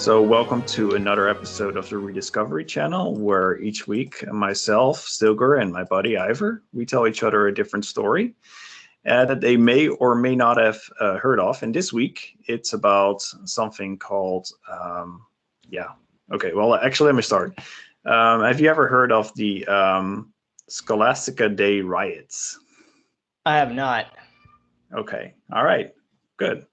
So welcome to another episode of the Rediscovery channel, where each week myself, Stilgar, and my buddy Ivor, we tell each other a different story that they may or may not have heard of. And this week it's about something called, actually let me start. Have you ever heard of the Scholastica Day riots? I have not. Okay, all right, good.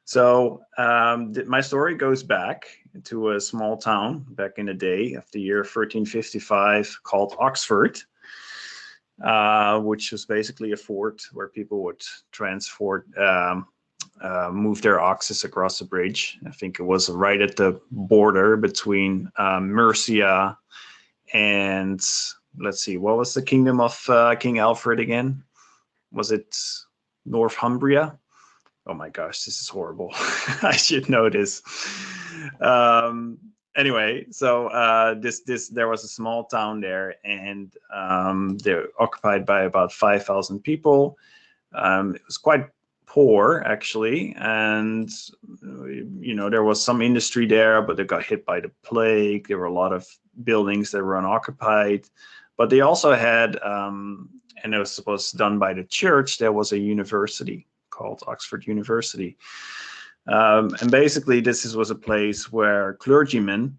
So my story goes back to a small town back in the day of the year 1355 called Oxford, which was basically a fort where people would move their oxes across the bridge. I think it was right at the border between Mercia and, let's see, what was the kingdom of King Alfred again? Was it Northumbria? Oh my gosh, this is horrible. I should know this. Anyway, so there was a small town there, and they're occupied by about 5,000 people. It was quite poor, actually, and there was some industry there, but they got hit by the plague. There were a lot of buildings that were unoccupied, but they also had, and it was done by the church. There was a university called Oxford University. And basically this was a place where clergymen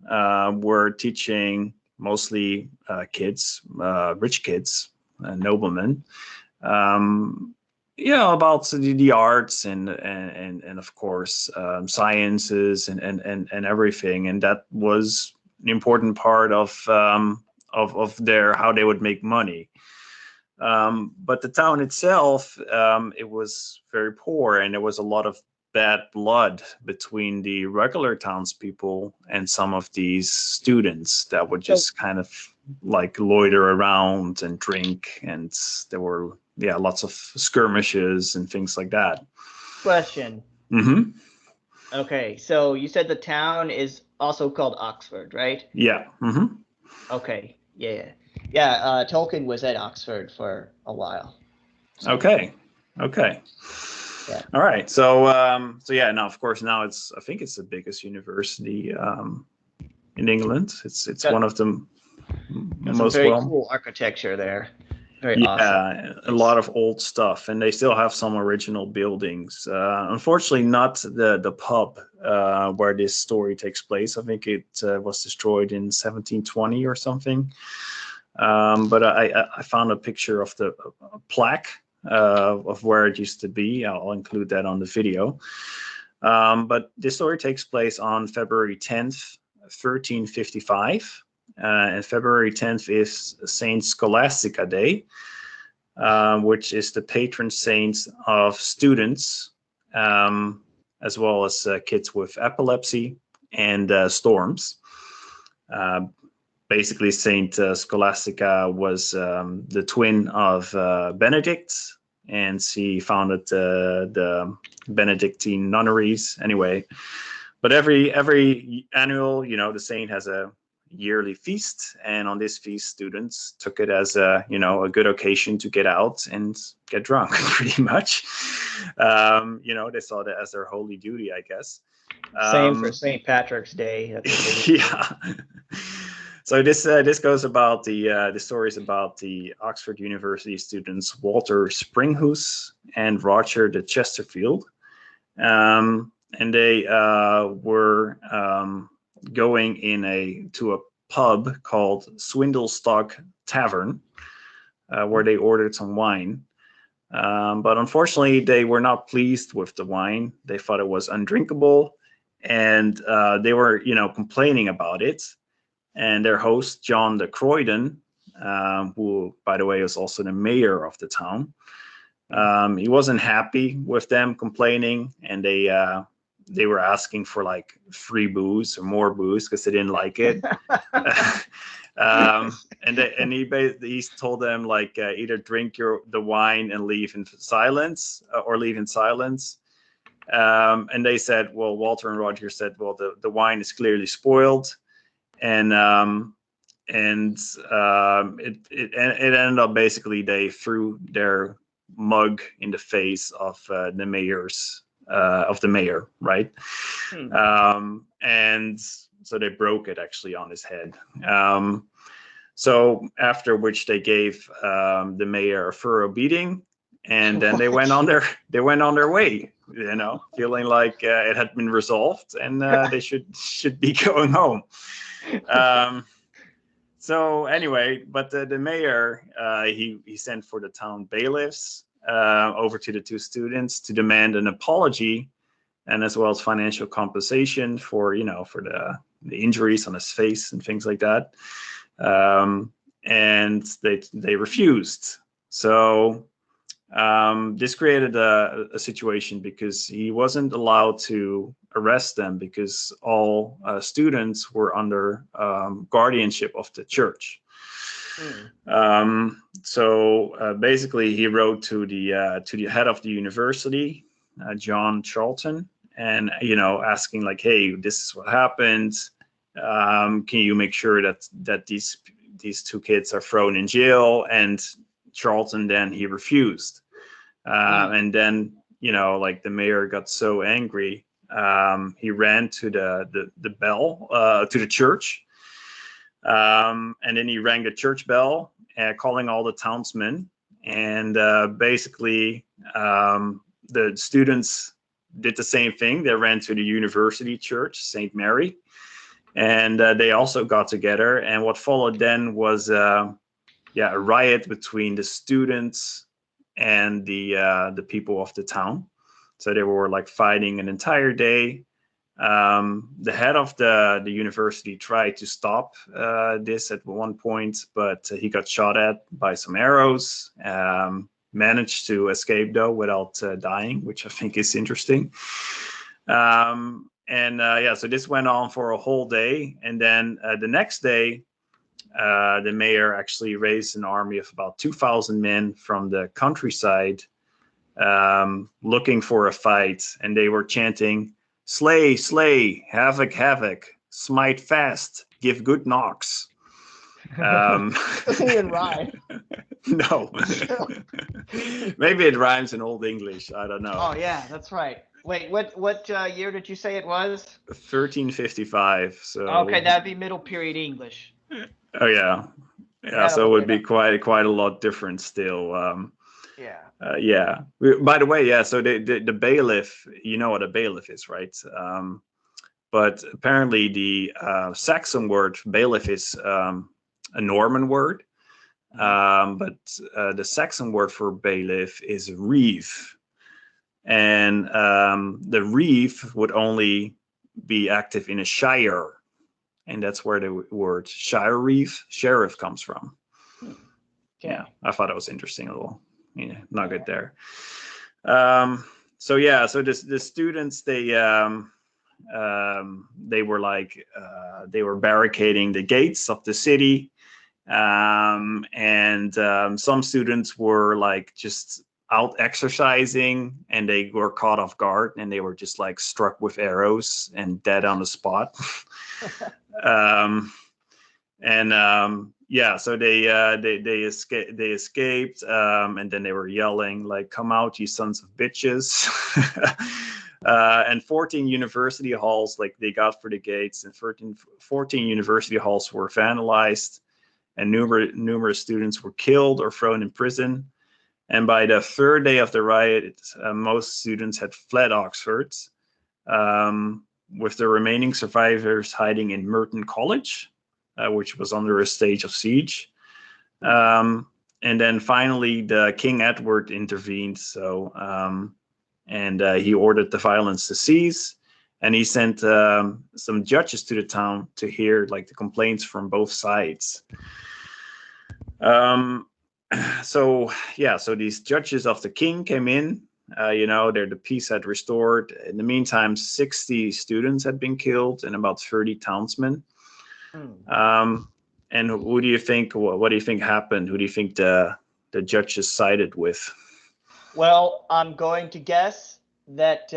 were teaching mostly kids, rich kids, noblemen, about the arts and of course sciences and everything. And that was an important part of their how they would make money. But the town itself, it was very poor, and there was a lot of bad blood between the regular townspeople and some of these students that would just kind of like loiter around and drink, and there were lots of skirmishes and things like that. Question. Mm-hmm. Okay, so you said the town is also called Oxford, right? Yeah. Mm-hmm. Okay. Yeah. Tolkien was at Oxford for a while. So. Okay. Yeah. All right. So now of course now I think it's the biggest university in England. It's one of the most very cool architecture there. Very awesome. A lot of old stuff, and they still have some original buildings. Unfortunately, not the pub where this story takes place. I think it was destroyed in 1720 or something. But I found a picture of the plaque of where it used to be. I'll include that on the video. But this story takes place on February 10th, 1355. And February 10th is St Scholastica Day, which is the patron saint of students, as well as kids with epilepsy and storms. Basically, St. Scholastica was the twin of Benedict, and she founded the Benedictine nunneries. Anyway, but every annual, the saint has a yearly feast, and on this feast, students took it as a good occasion to get out and get drunk, pretty much. They saw that as their holy duty, I guess. Same for St. Patrick's Day. Yeah. So this goes about the stories about the Oxford University students Walter Springhus and Roger de Chesterfield, and they were going to a pub called Swindlestock Tavern, where they ordered some wine. But unfortunately, they were not pleased with the wine. They thought it was undrinkable, and they were complaining about it. And their host, John de Croydon, who, by the way, was also the mayor of the town, he wasn't happy with them complaining, and they were asking for like free booze or more booze because they didn't like it. And he told them like either drink the wine and leave in silence, or leave in silence. And they said, well, Walter and Roger said, well, the wine is clearly spoiled. And it ended up basically they threw their mug in the face of the mayor's of the mayor, right? Hmm. And so they broke it actually on his head. So after which they gave the mayor a thorough beating, and then they went on their way, feeling like it had been resolved, and they should be going home. So anyway, but the mayor he sent for the town bailiffs over to the two students to demand an apology, and as well as financial compensation for for the injuries on his face and things like that. And they refused. So this created a situation because he wasn't allowed to arrest them because all students were under guardianship of the church. So basically, he wrote to the head of the university, John Charlton, and asking like, "Hey, this is what happened. Can you make sure that these two kids are thrown in jail?" And Charlton then he refused, and then like the mayor got so angry, he ran to the bell to the church, and then he rang the church bell, calling all the townsmen, and basically the students did the same thing. They ran to the university church, St. Mary, and they also got together. And what followed then was a riot between the students and the people of the town. So they were like fighting an entire day. The head of the university tried to stop this at one point, but he got shot at by some arrows. Managed to escape though without dying, which I think is interesting. So this went on for a whole day, and then the next day, the mayor actually raised an army of about 2,000 men from the countryside, looking for a fight, and they were chanting, "Slay, slay, havoc, havoc, smite fast, give good knocks." Doesn't even rhyme. No. Maybe it rhymes in Old English. I don't know. Oh yeah, that's right. Wait, what year did you say it was? 1355. So Okay, that'd be Middle Period English. Oh yeah. So it would be quite a lot different still. Yeah. By the way, yeah. So the bailiff, you know what a bailiff is, right? But apparently the Saxon word bailiff is a Norman word, but the Saxon word for bailiff is reeve, and the reeve would only be active in a shire, and that's where the word shire reeve, sheriff, comes from. Okay. Yeah, I thought it was interesting, a little nugget there. So the students they were like they were barricading the gates of the city, and some students were like just out exercising, and they were caught off guard, and they were just like struck with arrows and dead on the spot. So they escaped, and then they were yelling like, "Come out, you sons of bitches!" And 14 university halls, like they got for the gates, and 14 university halls were vandalized, and numerous students were killed or thrown in prison. And by the third day of the riot, most students had fled Oxford, with the remaining survivors hiding in Merton College, which was under a stage of siege. And then finally, the King Edward intervened. And he ordered the violence to cease, and he sent some judges to the town to hear like the complaints from both sides. So these judges of the king came in. The peace had restored. In the meantime, 60 students had been killed and about 30 townsmen. And who do you think? What do you think happened? Who do you think the judges sided with? Well, I'm going to guess that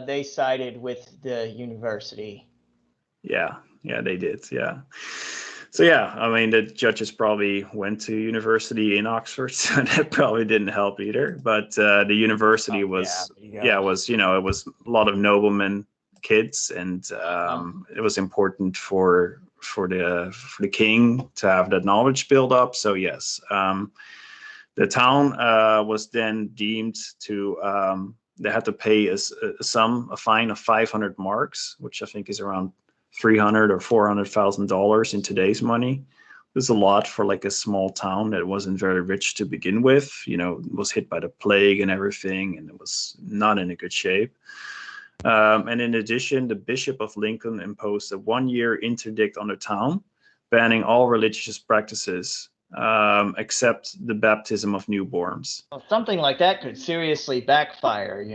they sided with the university. Yeah, they did. Yeah. So yeah, I mean the judges probably went to university in Oxford, so that probably didn't help either. But the university was Yeah. was it was a lot of noblemen kids, and it was important for the king to have that knowledge build up. So yes, the town was then deemed to they had to pay a fine of 500 marks, which I think is around 300 or $400,000 in today's money. It was a lot for like a small town that wasn't very rich to begin with. It was hit by the plague and everything, and it was not in a good shape. And in addition, the Bishop of Lincoln imposed a 1-year interdict on the town, banning all religious practices except the baptism of newborns. Well, something like that could seriously backfire,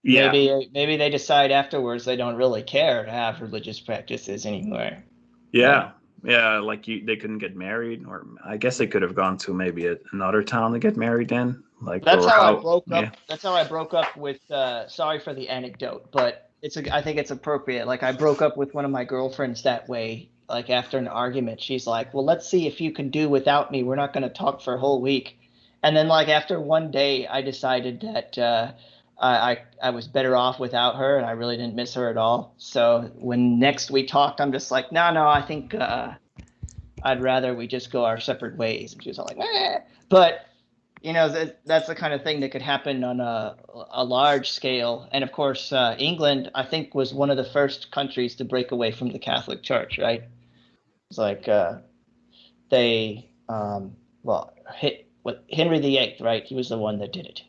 Yeah, Maybe they decide afterwards they don't really care to have religious practices anymore. yeah, yeah. Like they couldn't get married, or I guess they could have gone to maybe another town to get married then. Like That's or how I how? broke up. Yeah, That's how I broke up with. Sorry for the anecdote, but I think it's appropriate. Like I broke up with one of my girlfriends that way. Like after an argument, she's like, "Well, let's see if you can do without me. We're not going to talk for a whole week." And then like after one day, I decided that I was better off without her, and I really didn't miss her at all. So when next we talked, I'm just like, no, I think I'd rather we just go our separate ways. And she was all like, eh. But that's the kind of thing that could happen on a large scale. And of course, England, I think, was one of the first countries to break away from the Catholic Church, right? It's like they, Henry VIII, right? He was the one that did it.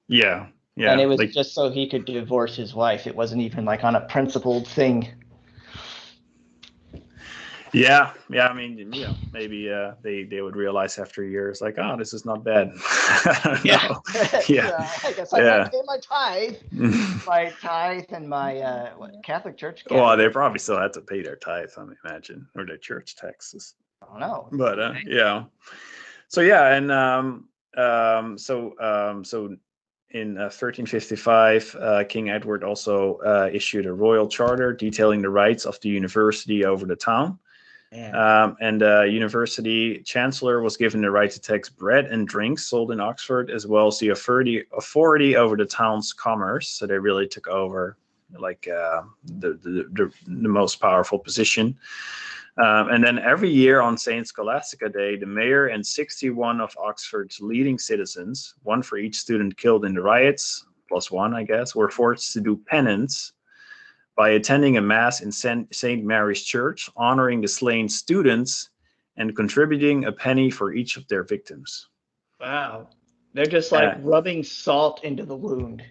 yeah, yeah. And it was Like just so he could divorce his wife. It wasn't even like on a principled thing. yeah, yeah. I mean, maybe they would realize after years, like, oh, this is not bad. I don't know. Yeah, I guess I gotta pay my tithe. My tithe and my Catholic Church. Well, they probably still had to pay their tithe, I imagine, or their church taxes. I don't know. But yeah. So yeah, and so in 1355, King Edward also issued a royal charter detailing the rights of the university over the town. And the university chancellor was given the right to tax bread and drinks sold in Oxford, as well as the authority over the town's commerce. So they really took over like the most powerful position. And then every year on St Scholastica Day, the mayor and 61 of Oxford's leading citizens, one for each student killed in the riots, plus one, I guess, were forced to do penance by attending a mass in St. Mary's Church, honoring the slain students and contributing a penny for each of their victims. Wow. They're just like rubbing salt into the wound.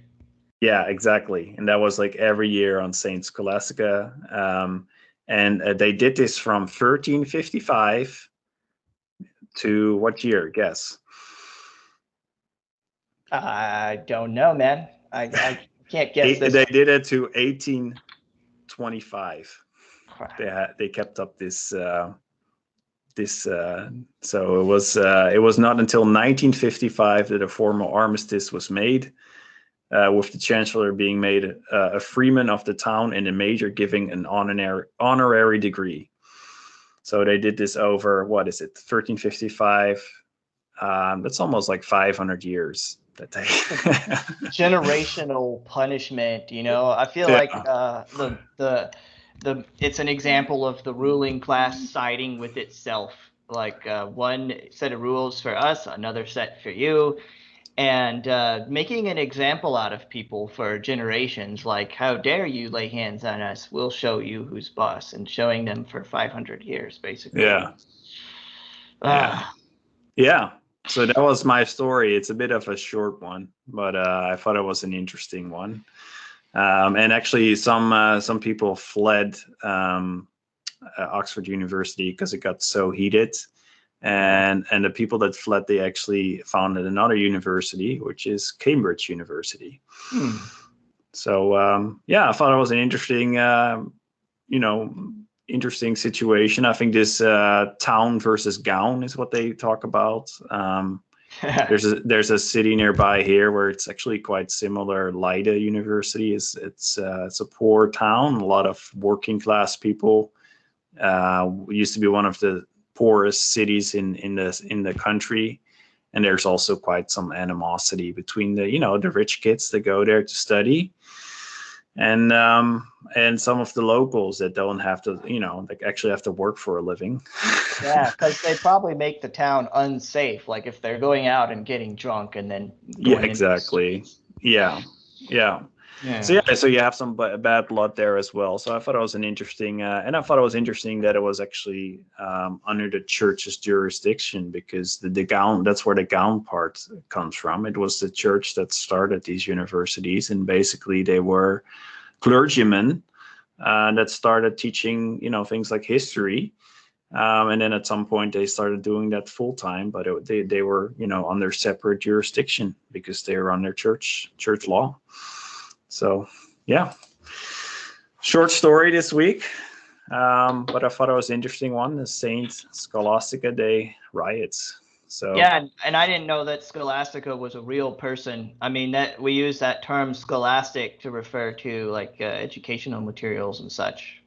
Yeah, exactly. And that was like every year on St. Scholastica. And they did this from 1355 to what year? Guess. I don't know, man. I can't guess this. They did it to 1825. Crap. They kept up this. So it was not until 1955 that a formal armistice was made, with the chancellor being made a freeman of the town and the major giving an honorary degree. So they did this over, what is it, 1355? That's almost like 500 years that they generational punishment. I feel like it's an example of the ruling class siding with itself. Like one set of rules for us, another set for you. And making an example out of people for generations, like, how dare you lay hands on us? We'll show you who's boss, and showing them for 500 years, basically. Yeah. Yeah. So that was my story. It's a bit of a short one, but I thought it was an interesting one. And actually, some people fled Oxford University because it got so heated. And the people that fled, they actually founded another university, which is Cambridge University. So I thought it was an interesting, interesting situation. I think this town versus gown is what they talk about. There's a city nearby here where it's actually quite similar. Leiden University it's a poor town, a lot of working class people. used to be one of the poorest cities in the country. And there's also quite some animosity between the rich kids that go there to study, and some of the locals that don't have to, like actually have to work for a living. Yeah, because they probably make the town unsafe. Like if they're going out and getting drunk and then going into the Exactly. streets. Yeah. So Yeah. so you have some bad blood there as well. So I thought it was and I thought it was interesting that it was actually under the church's jurisdiction, because the gown, that's where the gown part comes from. It was the church that started these universities, and basically they were clergymen that started teaching, things like history. And then at some point they started doing that full time, but they were, under separate jurisdiction because they were under church law. So, yeah, short story this week, but I thought it was an interesting one, the St Scholastica Day riots. So Yeah, and I didn't know that Scholastica was a real person. I mean, that we use that term scholastic to refer to like educational materials and such.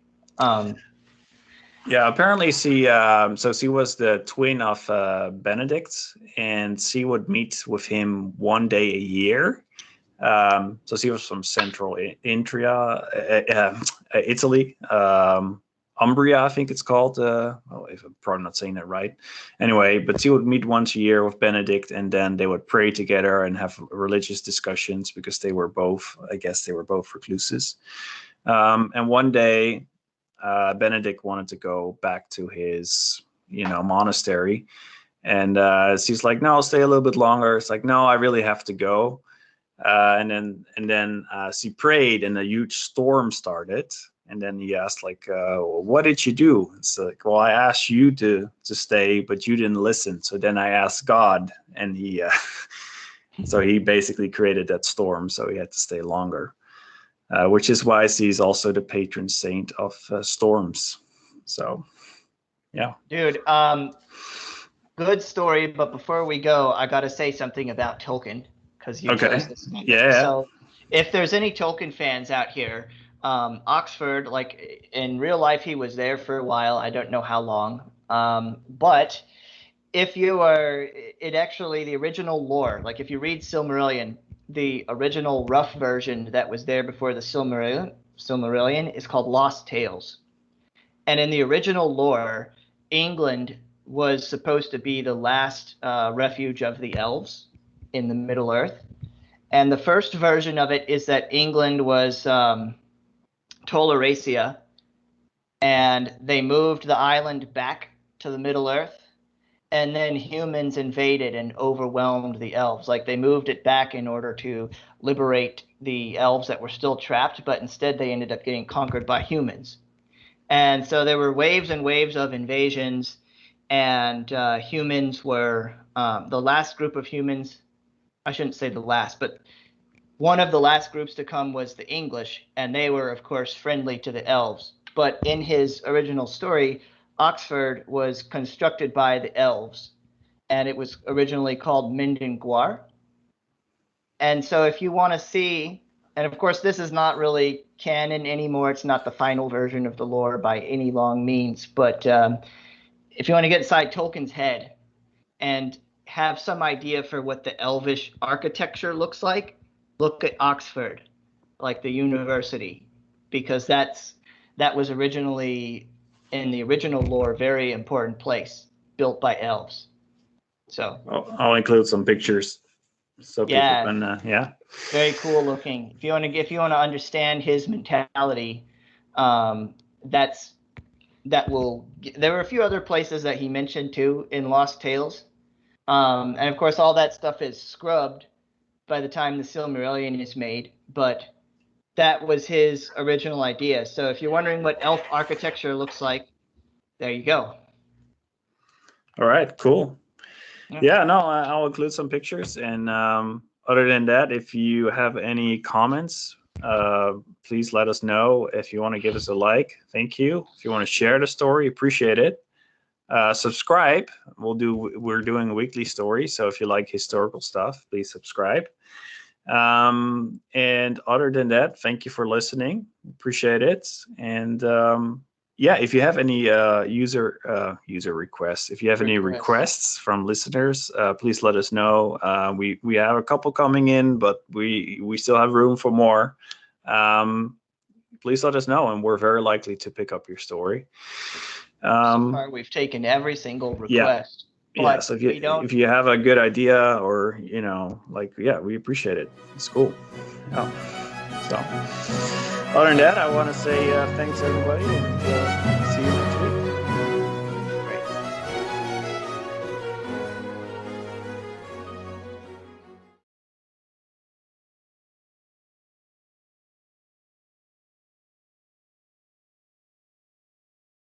yeah, apparently she was the twin of Benedict, and she would meet with him one day a year. So she was from central Italy, Umbria, I think it's called. If I'm probably not saying that right. Anyway, but she would meet once a year with Benedict, and then they would pray together and have religious discussions, because they were both recluses. And one day, Benedict wanted to go back to his, monastery, and she's like, "No, I'll stay a little bit longer." It's like, "No, I really have to go." And then she prayed, and a huge storm started. And then he asked, like, "What did you do?" It's like, "Well, I asked you to stay, but you didn't listen. So then I asked God, and he so he basically created that storm. So he had to stay longer, which is why she's also the patron saint of storms. So, yeah, Dude, good story, but before we go, I got to say something about Tolkien because you chose okay, this topic. yeah, So, if there's any Tolkien fans out here, Oxford, like in real life, he was there for a while. I don't know how long. But if you are, it actually, the original lore, like if you read Silmarillion, the original rough version that was there before the Silmarillion is called Lost Tales. And in the original lore, England was supposed to be the last refuge of the elves in the Middle Earth. And the first version of it is that England was Toleracia, and they moved the island back to the Middle Earth. And then humans invaded and overwhelmed the elves. Like they moved it back in order to liberate the elves that were still trapped, but instead they ended up getting conquered by humans. And so there were waves and waves of invasions, and humans were the last group of humans. I shouldn't say the last, but one of the last groups to come was the English, and they were, of course, friendly to the elves. But in his original story, Oxford was constructed by the elves, and it was originally called Minden Guar. And so if you want to see, and of course, this is not really canon anymore. It's not the final version of the lore by any long means. But if you want to get inside Tolkien's head and have some idea for what the elvish architecture looks like, look at Oxford, like the university, because that was originally in the original lore very important place built by elves. So I'll include some pictures so people yeah, can, yeah. very cool looking. If you want to understand his mentality, that's that will. There were a few other places that he mentioned too in Lost Tales, and of course all that stuff is scrubbed by the time the Silmarillion is made. But that was his original idea. So if you're wondering what elf architecture looks like, there you go. All right, cool. Yeah. Yeah, no, I'll include some pictures. And other than that, if you have any comments, please let us know. If you want to give us a like, thank you. If you want to share the story, appreciate it. Subscribe. We're doing a weekly story, so if you like historical stuff, please subscribe. And other than that, thank you for listening. Appreciate it. And yeah, if you have any user requests, if you have any requests from listeners, please let us know. We have a couple coming in, but we still have room for more. Please let us know, and we're very likely to pick up your story. So far, we've taken every single request. Yeah. So if you have a good idea, or we appreciate it. It's cool. Yeah. So other than that, I want to say thanks everybody. And,